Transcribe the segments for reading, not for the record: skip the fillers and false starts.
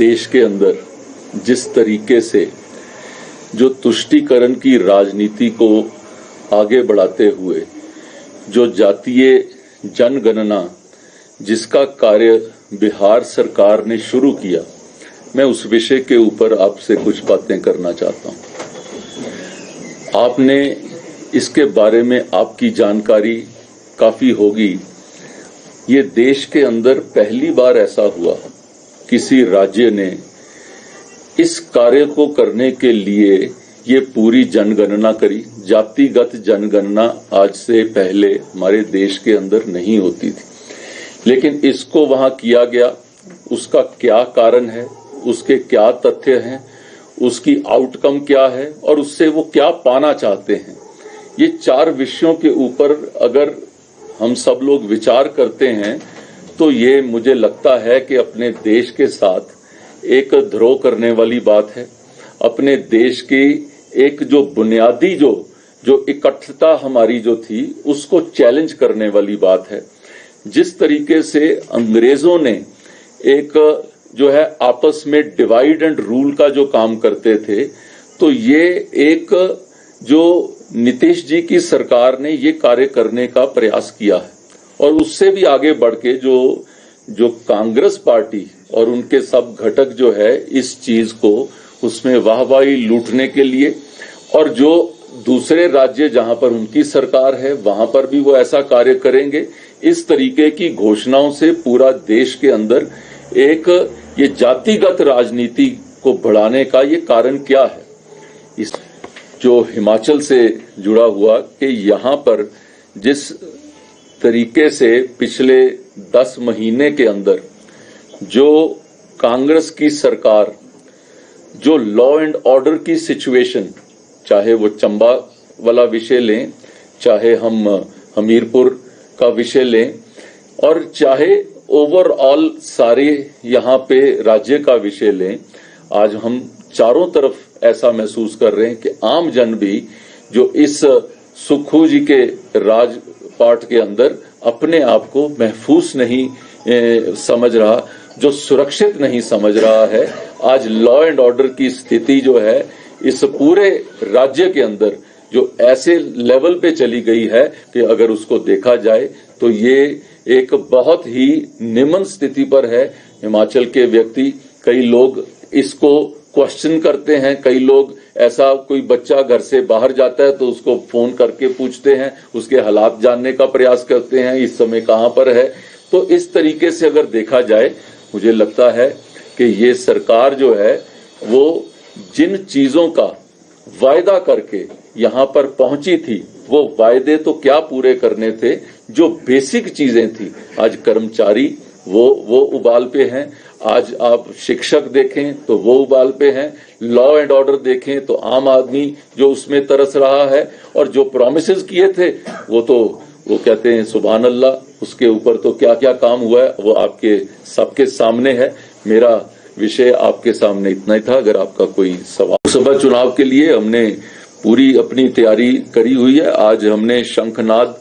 देश के अंदर जिस तरीके से जो तुष्टीकरण की राजनीति को आगे बढ़ाते हुए जो जातीय जनगणना जिसका कार्य बिहार सरकार ने शुरू किया, मैं उस विषय के ऊपर आपसे कुछ बातें करना चाहता हूं। आपने इसके बारे में आपकी जानकारी काफी होगी। ये देश के अंदर पहली बार ऐसा हुआ किसी राज्य ने इस कार्य को करने के लिए ये पूरी जनगणना करी। जातिगत जनगणना आज से पहले हमारे देश के अंदर नहीं होती थी, लेकिन इसको वहां किया गया। उसका क्या कारण है, उसके क्या तथ्य हैं, उसकी आउटकम क्या है और उससे वो क्या पाना चाहते हैं, ये 4 विषयों के ऊपर अगर हम सब लोग विचार करते हैं तो ये मुझे लगता है कि अपने देश के साथ एक ध्रोह करने वाली बात है। अपने देश की एक जो बुनियादी जो इकट्ठता हमारी जो थी उसको चैलेंज करने वाली बात है। जिस तरीके से अंग्रेजों ने एक जो है आपस में डिवाइड एंड रूल का जो काम करते थे, तो ये एक जो नीतीश जी की सरकार ने ये कार्य करने का प्रयास किया है और उससे भी आगे बढ़ के जो कांग्रेस पार्टी और उनके सब घटक जो है इस चीज को उसमें वाहवाही लूटने के लिए, और जो दूसरे राज्य जहां पर उनकी सरकार है वहां पर भी वो ऐसा कार्य करेंगे। इस तरीके की घोषणाओं से पूरा देश के अंदर एक ये जातिगत राजनीति को बढ़ाने का ये कारण क्या है। इस जो हिमाचल से जुड़ा हुआ कि यहाँ पर जिस तरीके से पिछले 10 महीने के अंदर जो कांग्रेस की सरकार जो लॉ एंड ऑर्डर की सिचुएशन, चाहे वो चंबा वाला विषय लें, चाहे हम हमीरपुर का विषय लें, और चाहे ओवरऑल सारे यहाँ पे राज्य का विषय लें, आज हम चारों तरफ ऐसा महसूस कर रहे हैं कि आम जन भी जो इस सुक्खू जी के राजपाट के अंदर अपने आप को महफूज नहीं समझ रहा, जो सुरक्षित नहीं समझ रहा है। आज लॉ एंड ऑर्डर की स्थिति जो है इस पूरे राज्य के अंदर जो ऐसे लेवल पे चली गई है कि अगर उसको देखा जाए तो ये एक बहुत ही निम्न स्थिति पर है। हिमाचल के व्यक्ति, कई लोग इसको क्वेश्चन करते हैं, कई लोग ऐसा कोई बच्चा घर से बाहर जाता है तो उसको फोन करके पूछते हैं, उसके हालात जानने का प्रयास करते हैं, इस समय कहां पर है। तो इस तरीके से अगर देखा जाए, मुझे लगता है कि ये सरकार जो है वो जिन चीजों का वायदा करके यहां पर पहुंची थी, वो वायदे तो क्या पूरे करने थे, जो बेसिक चीजें थी। आज कर्मचारी वो उबाल पे हैं, आज आप शिक्षक देखें तो वो उबाल पे हैं, लॉ एंड ऑर्डर देखें तो आम आदमी जो उसमें तरस रहा है, और जो प्रोमिसेस किए थे वो कहते हैं सुभान अल्लाह। उसके ऊपर तो क्या क्या काम हुआ है वो आपके सबके सामने है। मेरा विषय आपके सामने इतना ही था। अगर आपका कोई सवाल, लोकसभा चुनाव के लिए हमने पूरी अपनी तैयारी करी हुई है। आज हमने शंखनाद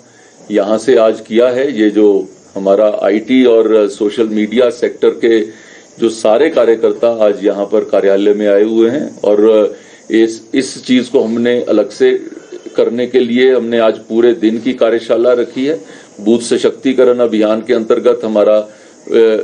यहाँ से आज किया है। ये जो हमारा आईटी और सोशल मीडिया सेक्टर के जो सारे कार्यकर्ता आज यहाँ पर कार्यालय में आए हुए हैं, और इस चीज को हमने अलग से करने के लिए हमने आज पूरे दिन की कार्यशाला रखी है। बूथ सशक्तिकरण अभियान के अंतर्गत हमारा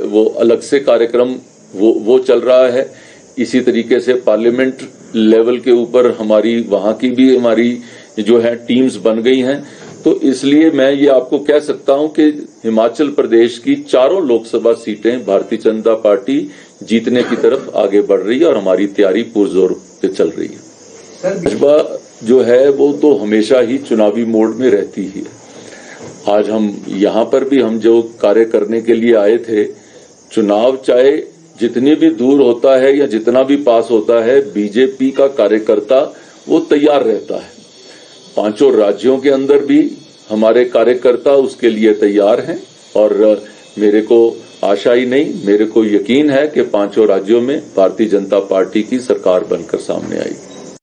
वो अलग से कार्यक्रम वो चल रहा है। इसी तरीके से पार्लियामेंट लेवल के ऊपर हमारी वहां की भी हमारी जो है टीम्स बन गई हैं। तो इसलिए मैं ये आपको कह सकता हूं कि हिमाचल प्रदेश की चारों लोकसभा सीटें भारतीय जनता पार्टी जीतने की तरफ आगे बढ़ रही है और हमारी तैयारी पुरजोर पे चल रही है। भाजपा जो है वो तो हमेशा ही चुनावी मोड में रहती ही है। आज हम यहाँ पर भी हम जो कार्य करने के लिए आए थे, चुनाव चाहे जितनी भी दूर होता है या जितना भी पास होता है, बीजेपी का कार्यकर्ता वो तैयार रहता है। 5 राज्यों के अंदर भी हमारे कार्यकर्ता उसके लिए तैयार हैं, और मेरे को आशा ही नहीं, मेरे को यकीन है कि 5 राज्यों में भारतीय जनता पार्टी की सरकार बनकर सामने आएगी।